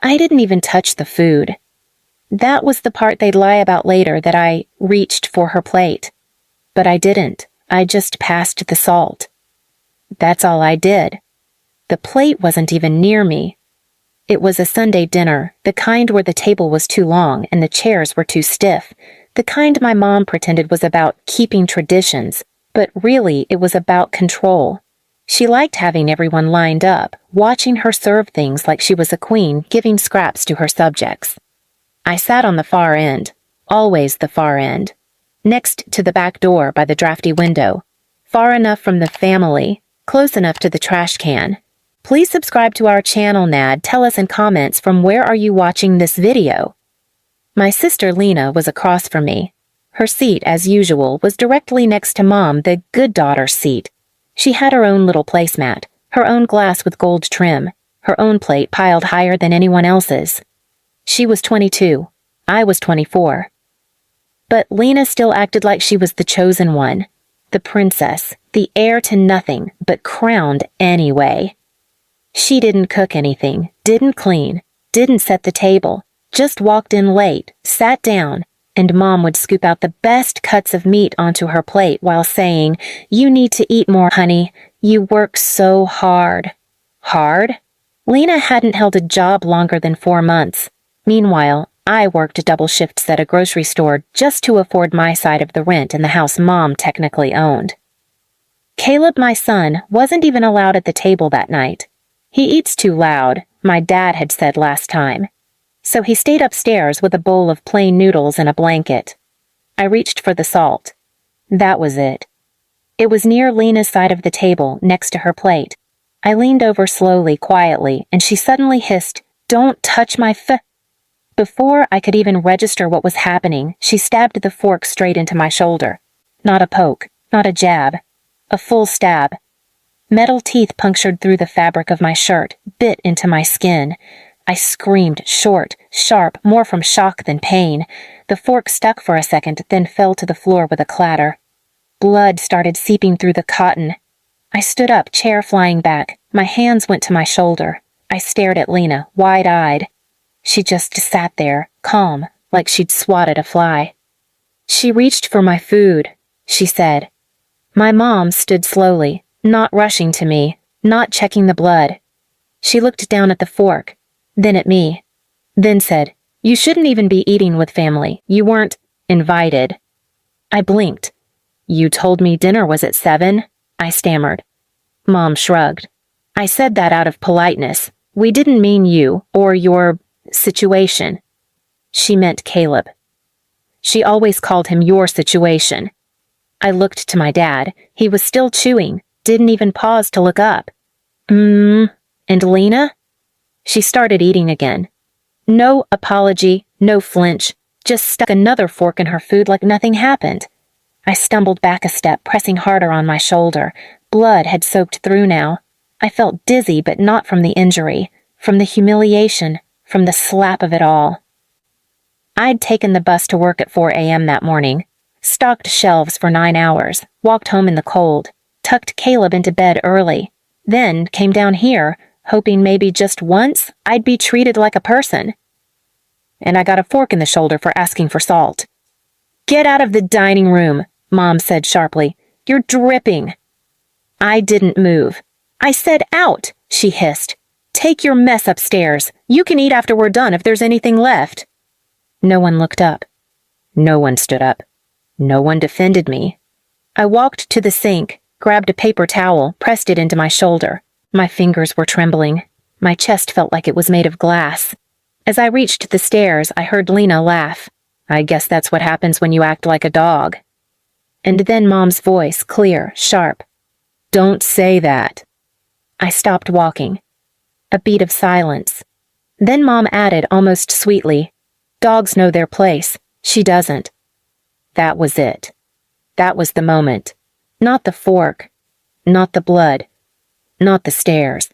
I didn't even touch the food. That was the part they'd lie about later, that I reached for her plate. But I didn't. I just passed the salt. That's all I did. The plate wasn't even near me. It was a Sunday dinner, the kind where the table was too long and the chairs were too stiff, the kind my mom pretended was about keeping traditions, but really it was about control. She liked having everyone lined up, watching her serve things like she was a queen, giving scraps to her subjects. I sat on the far end, always the far end, next to the back door by the drafty window, far enough from the family, close enough to the trash can. Please subscribe to our channel, Nad. Tell us in comments from where are you watching this video. My sister Lena was across from me. Her seat, as usual, was directly next to Mom, the good daughter's seat. She had her own little placemat, her own glass with gold trim, her own plate piled higher than anyone else's. She was 22. I was 24. But Lena still acted like she was the chosen one, the princess, the heir to nothing, but crowned anyway. She didn't cook anything, didn't clean, didn't set the table, just walked in late, sat down, and Mom would scoop out the best cuts of meat onto her plate while saying, "You need to eat more, honey. You work so hard." Hard? Lena hadn't held a job longer than 4 months. Meanwhile, I worked double shifts at a grocery store just to afford my side of the rent in the house Mom technically owned. Caleb, my son, wasn't even allowed at the table that night. He eats too loud, my dad had said last time. So he stayed upstairs with a bowl of plain noodles and a blanket. I reached for the salt. That was it. It was near Lena's side of the table, next to her plate. I leaned over slowly, quietly, and she suddenly hissed, "Don't touch my Before I could even register what was happening, she stabbed the fork straight into my shoulder. Not a poke, not a jab. A full stab. Metal teeth punctured through the fabric of my shirt, bit into my skin. I screamed, short, sharp, more from shock than pain. The fork stuck for a second, then fell to the floor with a clatter. Blood started seeping through the cotton. I stood up, chair flying back. My hands went to my shoulder. I stared at Lena, wide-eyed. She just sat there, calm, like she'd swatted a fly. "She reached for my food," she said. My mom stood slowly, not rushing to me, not checking the blood. She looked down at the fork, then at me, then said, "You shouldn't even be eating with family. You weren't invited." I blinked. "You told me dinner was at 7, I stammered. Mom shrugged. "I said that out of politeness. We didn't mean you, or your situation." She meant Caleb. She always called him your situation. I looked to my dad. He was still chewing, didn't even pause to look up. And Lena?" She started eating again. No apology, no flinch, just stuck another fork in her food like nothing happened. I stumbled back a step, pressing harder on my shoulder. Blood had soaked through now. I felt dizzy, but not from the injury, from the humiliation, from the slap of it all. I'd taken the bus to work at 4 a.m. that morning, stocked shelves for 9 hours, walked home in the cold, tucked Caleb into bed early, then came down here, hoping maybe just once I'd be treated like a person. And I got a fork in the shoulder for asking for salt. "Get out of the dining room," Mom said sharply. "You're dripping." I didn't move. "I said out," she hissed. "Take your mess upstairs. You can eat after we're done if there's anything left." No one looked up. No one stood up. No one defended me. I walked to the sink, grabbed a paper towel, pressed it into my shoulder. My fingers were trembling. My chest felt like it was made of glass. As I reached the stairs, I heard Lena laugh. "I guess that's what happens when you act like a dog." And then Mom's voice, clear, sharp. "Don't say that." I stopped walking. A beat of silence. Then Mom added almost sweetly, "Dogs know their place. She doesn't." That was it. That was the moment. Not the fork. Not the blood. Not the stares.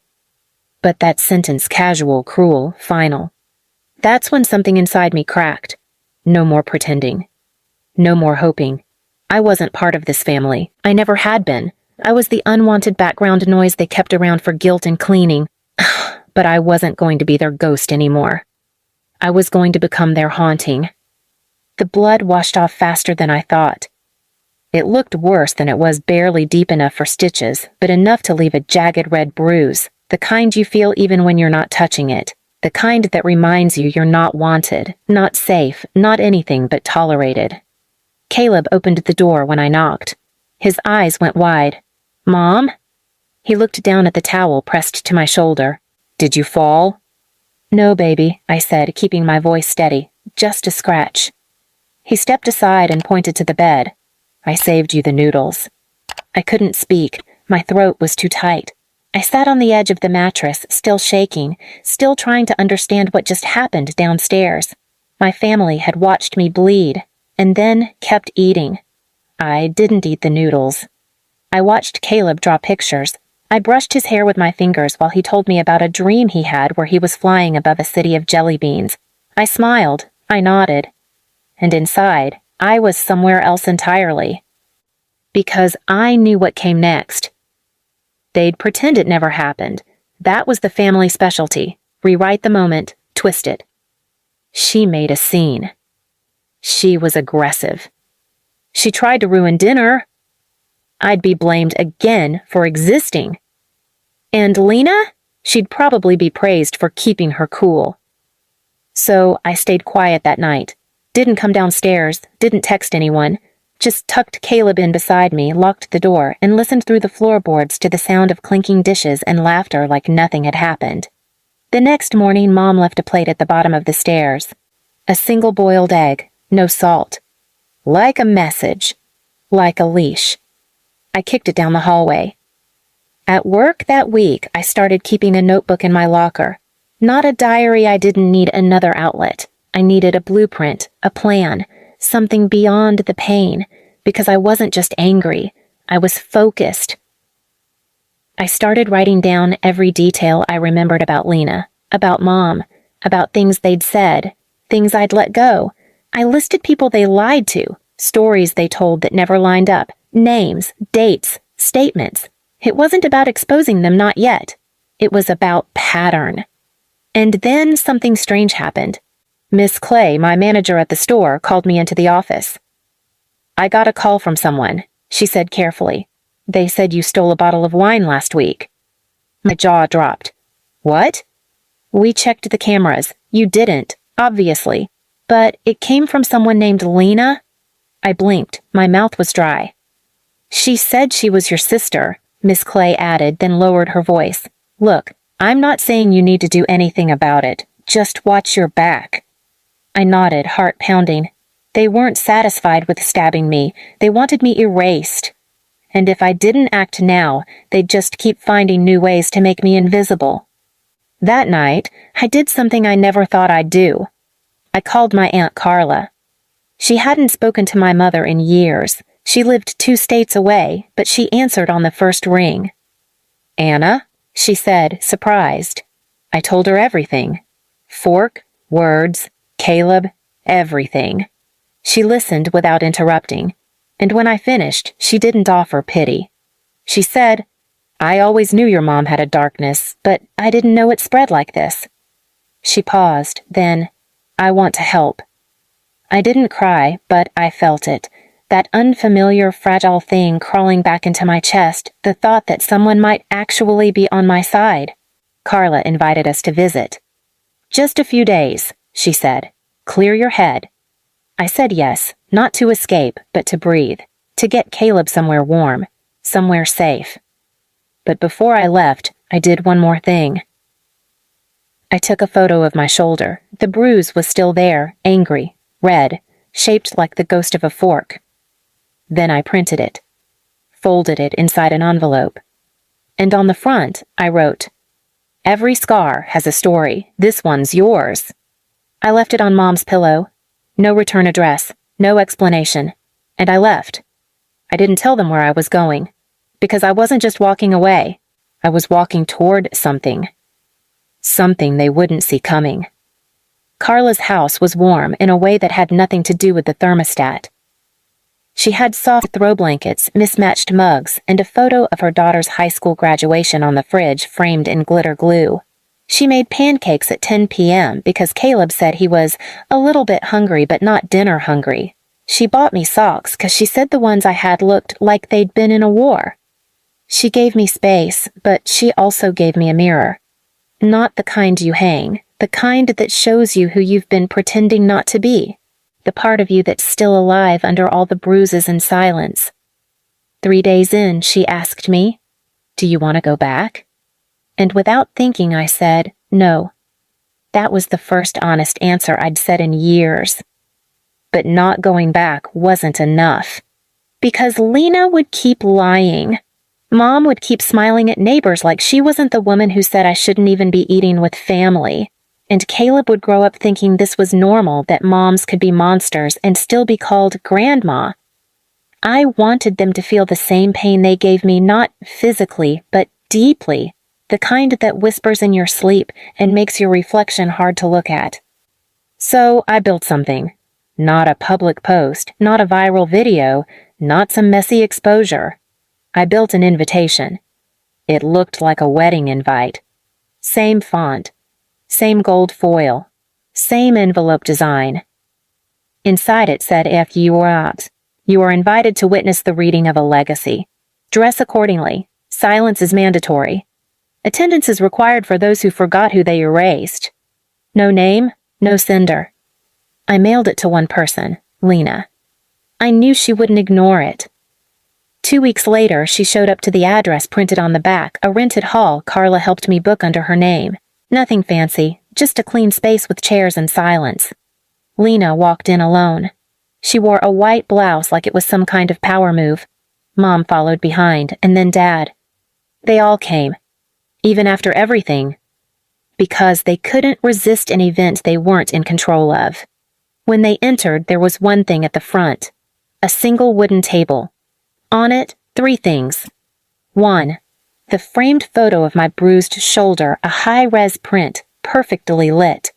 But that sentence, casual, cruel, final. That's when something inside me cracked. No more pretending. No more hoping. I wasn't part of this family. I never had been. I was the unwanted background noise they kept around for guilt and cleaning. but I wasn't going to be their ghost anymore. I was going to become their haunting. The blood washed off faster than I thought. It looked worse than it was, barely deep enough for stitches, but enough to leave a jagged red bruise, the kind you feel even when you're not touching it, the kind that reminds you you're not wanted, not safe, not anything but tolerated. Caleb opened the door when I knocked. His eyes went wide. "Mom?" He looked down at the towel pressed to my shoulder. "Did you fall?" "No, baby," I said, keeping my voice steady. "Just a scratch." He stepped aside and pointed to the bed. "I saved you the noodles." I couldn't speak. My throat was too tight. I sat on the edge of the mattress, still shaking, still trying to understand what just happened downstairs. My family had watched me bleed, and then kept eating. I didn't eat the noodles. I watched Caleb draw pictures. I brushed his hair with my fingers while he told me about a dream he had where he was flying above a city of jelly beans. I smiled. I nodded. And inside, I was somewhere else entirely. Because I knew what came next. They'd pretend it never happened. That was the family specialty. Rewrite the moment, twist it. She made a scene. She was aggressive. She tried to ruin dinner. I'd be blamed again for existing. And Lena? She'd probably be praised for keeping her cool. So I stayed quiet that night. Didn't come downstairs, didn't text anyone. Just tucked Caleb in beside me, locked the door, and listened through the floorboards to the sound of clinking dishes and laughter like nothing had happened. The next morning, Mom left a plate at the bottom of the stairs. A single boiled egg, no salt. Like a message. Like a leash. I kicked it down the hallway. At work that week, I started keeping a notebook in my locker. Not a diary. I didn't need another outlet. I needed a blueprint, a plan, something beyond the pain, because I wasn't just angry. I was focused. I started writing down every detail I remembered about Lena, about Mom, about things they'd said, things I'd let go. I listed people they lied to, stories they told that never lined up, names, dates, statements. It wasn't about exposing them, not yet. It was about pattern. And then something strange happened. Miss Clay, my manager at the store, called me into the office. "I got a call from someone," she said carefully. "They said you stole a bottle of wine last week." My jaw dropped. "What?" "We checked the cameras. You didn't, obviously. But it came from someone named Lena." I blinked. My mouth was dry. "She said she was your sister," Miss Clay added, then lowered her voice. "Look, I'm not saying you need to do anything about it. Just watch your back." I nodded, heart pounding. They weren't satisfied with stabbing me. They wanted me erased. And if I didn't act now, they'd just keep finding new ways to make me invisible. That night, I did something I never thought I'd do. I called my Aunt Carla. She hadn't spoken to my mother in years. She lived 2 states away, but she answered on the first ring. "Anna?" she said, surprised. I told her everything. Fork, words, Caleb, everything. She listened without interrupting, and when I finished, she didn't offer pity. She said, "I always knew your mom had a darkness, but I didn't know it spread like this." She paused, then, "I want to help." I didn't cry, but I felt it. That unfamiliar, fragile thing crawling back into my chest, the thought that someone might actually be on my side. Carla invited us to visit. "Just a few days," she said. "Clear your head." I said yes, not to escape, but to breathe, to get Caleb somewhere warm, somewhere safe. But before I left, I did one more thing. I took a photo of my shoulder. The bruise was still there, angry, red, shaped like the ghost of a fork. Then I printed it, folded it inside an envelope. And on the front, I wrote, "Every scar has a story. This one's yours." I left it on Mom's pillow. No return address, no explanation. And I left. I didn't tell them where I was going, because I wasn't just walking away. I was walking toward something. Something they wouldn't see coming. Carla's house was warm in a way that had nothing to do with the thermostat. She had soft throw blankets, mismatched mugs, and a photo of her daughter's high school graduation on the fridge framed in glitter glue. She made pancakes at 10 p.m. because Caleb said he was a little bit hungry but not dinner hungry. She bought me socks because she said the ones I had looked like they'd been in a war. She gave me space, but she also gave me a mirror. Not the kind you hang, the kind that shows you who you've been pretending not to be, the part of you that's still alive under all the bruises and silence. 3 days in, she asked me, "Do you want to go back?" And without thinking, I said, "No." That was the first honest answer I'd said in years. But not going back wasn't enough. Because Lena would keep lying. Mom would keep smiling at neighbors like she wasn't the woman who said I shouldn't even be eating with family. And Caleb would grow up thinking this was normal, that moms could be monsters and still be called grandma. I wanted them to feel the same pain they gave me, not physically, but deeply, the kind that whispers in your sleep and makes your reflection hard to look at. So I built something. Not a public post, not a viral video, not some messy exposure. I built an invitation. It looked like a wedding invite. Same font, same gold foil, same envelope design. Inside it said, "If you are out, you are invited to witness the reading of a legacy. Dress accordingly. Silence is mandatory. Attendance is required for those who forgot who they erased. No name, no sender." I mailed it to one person, Lena. I knew she wouldn't ignore it. 2 weeks later, she showed up to the address printed on the back, a rented hall Carla helped me book under her name. Nothing fancy, just a clean space with chairs and silence. Lena walked in alone. She wore a white blouse like it was some kind of power move. Mom followed behind, and then Dad. They all came. Even after everything. Because they couldn't resist an event they weren't in control of. When they entered, there was one thing at the front. A single wooden table. On it, 3 things. 1. The framed photo of my bruised shoulder, a high-res print, perfectly lit.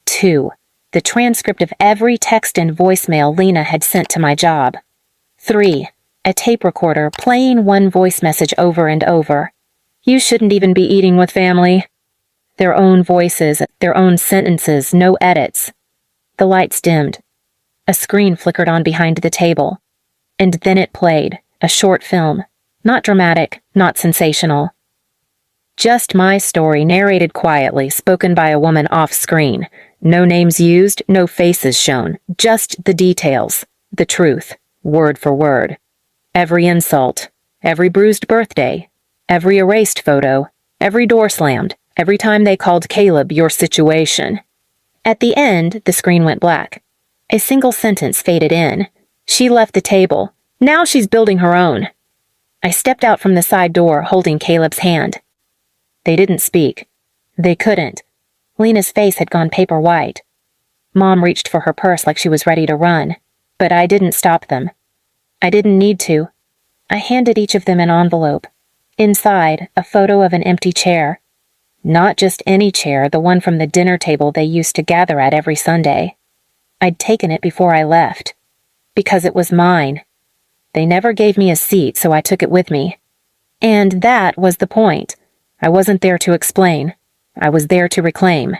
2. The transcript of every text and voicemail Lena had sent to my job. 3. A tape recorder playing one voice message over and over. "You shouldn't even be eating with family." Their own voices, their own sentences, no edits. The lights dimmed. A screen flickered on behind the table. And then it played, a short film. Not dramatic, not sensational. Just my story, narrated quietly, spoken by a woman off-screen. No names used, no faces shown. Just the details. The truth, word for word. Every insult. Every bruised birthday. Every erased photo. Every door slammed. Every time they called Caleb your situation. At the end, the screen went black. A single sentence faded in. She left the table. Now she's building her own. I stepped out from the side door, holding Caleb's hand. They didn't speak. They couldn't. Lena's face had gone paper white. Mom reached for her purse like she was ready to run, but I didn't stop them. I didn't need to. I handed each of them an envelope. Inside, a photo of an empty chair. Not just any chair, the one from the dinner table they used to gather at every Sunday. I'd taken it before I left. Because it was mine. They never gave me a seat, so I took it with me. And that was the point. I wasn't there to explain. I was there to reclaim.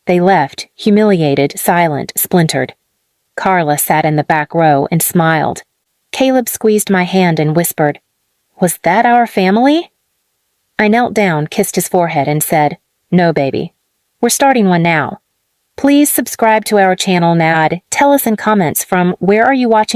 They left, humiliated, silent, splintered. Carla sat in the back row and smiled. Caleb squeezed my hand and whispered, "Was that our family?" I knelt down, kissed his forehead, and said, "No, baby. We're starting one now. Please subscribe to our channel now. Tell us in comments from where are you watching